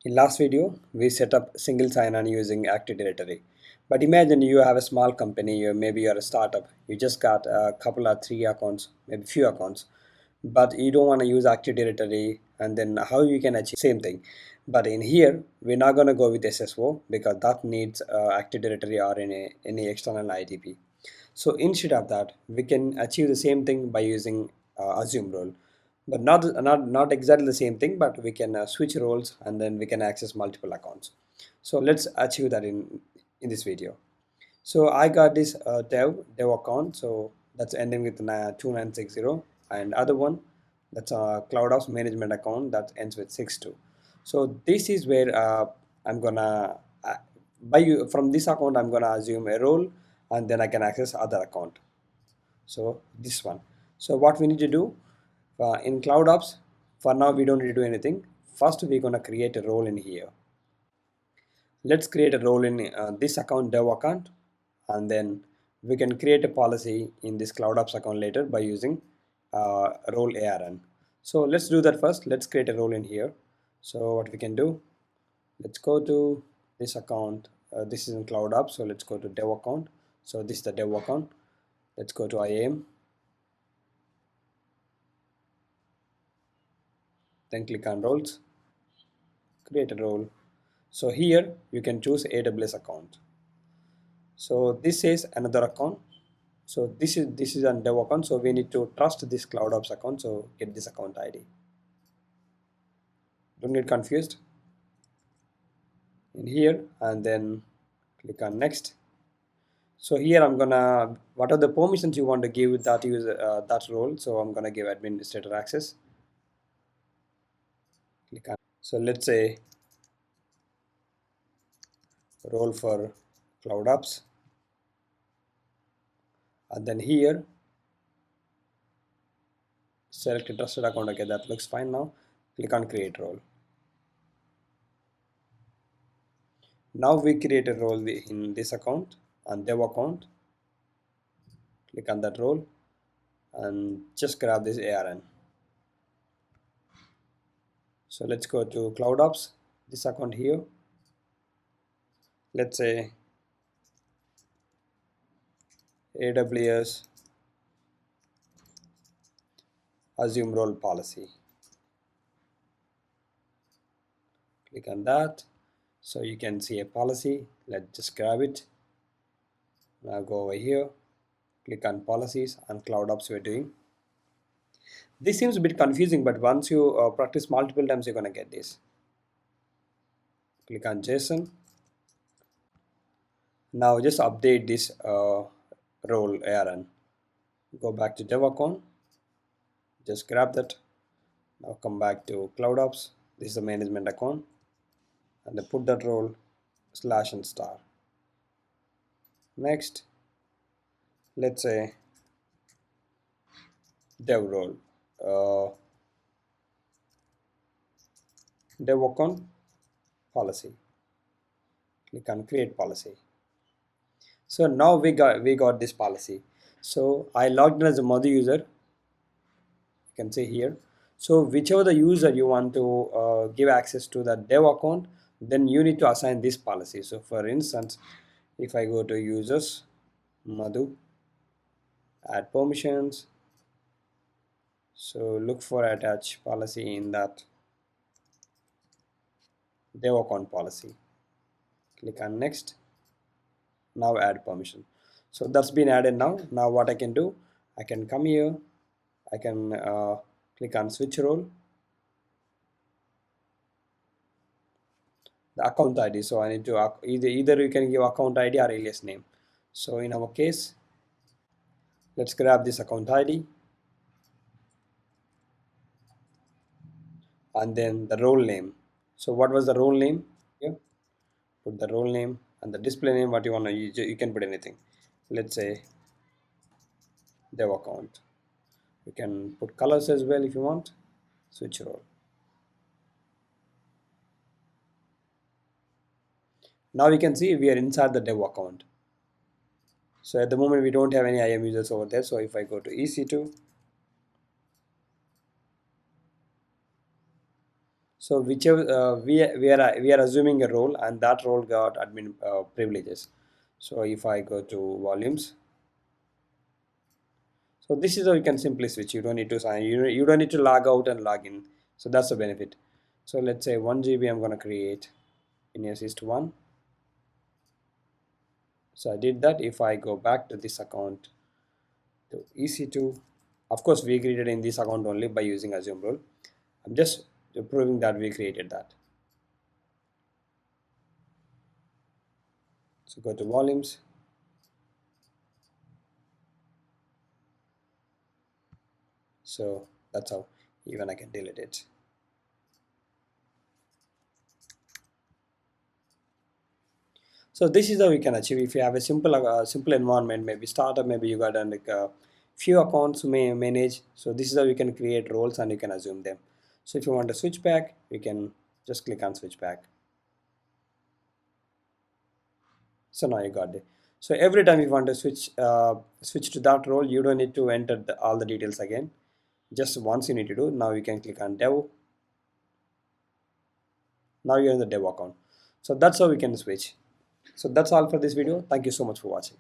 In last video, we set up single sign-on using Active Directory. But imagine you have a small company, maybe you're a startup, you just got a couple or three accounts, maybe few accounts, but you don't want to use Active Directory, and then how you can achieve same thing. But in here, we're not going to go with SSO because that needs Active Directory or any external IDP. So instead of that, we can achieve the same thing by using assume role, but not exactly the same thing. But we can switch roles and then we can access multiple accounts. So let's achieve that in this video. So I got this dev account. So that's ending with 2960, and other one that's a CloudOps management account that ends with 62. So this is where I'm gonna by you from this account I'm gonna assume a role, and then I can access other account. So this one. So what we need to do in CloudOps, for now we don't need to do anything. First we're gonna create a role in here. Let's create a role in this account, dev account, and then we can create a policy in this CloudOps account later by using role ARN. So let's do that first. Let's create a role in here. So what we can do, let's go to this account. This is in CloudOps, so let's go to dev account. So this is the dev account. Let's go to IAM, then click on roles, create a role. So here you can choose AWS account. So this is another account. So this is a dev account. So we need to trust this CloudOps account. So get this account ID. Don't get confused. In here and then click on next. So here I'm gonna what are the permissions you want to give that user that role. So I'm gonna give administrator access. Click on. So let's say role for CloudOps, and then here select a trusted account. Okay, that looks fine now. Click on create role. Now we create a role in this account and dev account. Click on that role and just grab this ARN. So let's go to CloudOps, this account here. Let's say AWS assume role policy. Click on that. So you can see a policy. Let's just grab it. Now go over here, click on policies and CloudOps we're doing. This seems a bit confusing, but once you practice multiple times, you're gonna get this. Click on JSON. Now just update this role ARN. Go back to dev account. Just grab that. Now come back to CloudOps. This is the management account, and then put that role slash and star. Next, let's say dev role, dev account policy. Click on create policy. So now we got this policy. So I logged in as a mother user. You can see here. So whichever the user you want to give access to the dev account, then you need to assign this policy. So for instance, if I go to users, Madhu, add permissions. So look for attach policy in that dev account policy. Click on next. Now add permission. So that's been added now. Now what I can do, I can come here, I can click on switch role, the account ID. So I need to either you can give account ID or alias name. So in our case, let's grab this account ID and then the role name. So what was the role name? Here, put the role name and the display name. What you want to use, you can put anything. Let's say dev account. You can put colors as well if you want. Switch role. Now we can see we are inside the dev account. So at the moment we don't have any IAM users over there. So if I go to EC2, So whichever we are assuming a role, and that role got admin privileges. So if I go to volumes, so this is how you can simply switch. You don't need to sign. You don't need to log out and log in. So that's the benefit. So let's say 1 GB I'm gonna create in assist one. So I did that. If I go back to this account to EC2, of course we created in this account only by using assume role. I'm just proving that we created that. So go to volumes. So that's how even I can delete it. So this is how we can achieve if you have a simple environment, maybe startup, maybe you got like a few accounts may manage. So this is how you can create roles and you can assume them. So if you want to switch back, you can just click on switch back. So now you got it. So every time you want to switch to that role, you don't need to enter all the details again. Just once you need to do. Now you can click on dev. Now you're in the dev account. So that's how we can switch. So that's all for this video. Thank you so much for watching.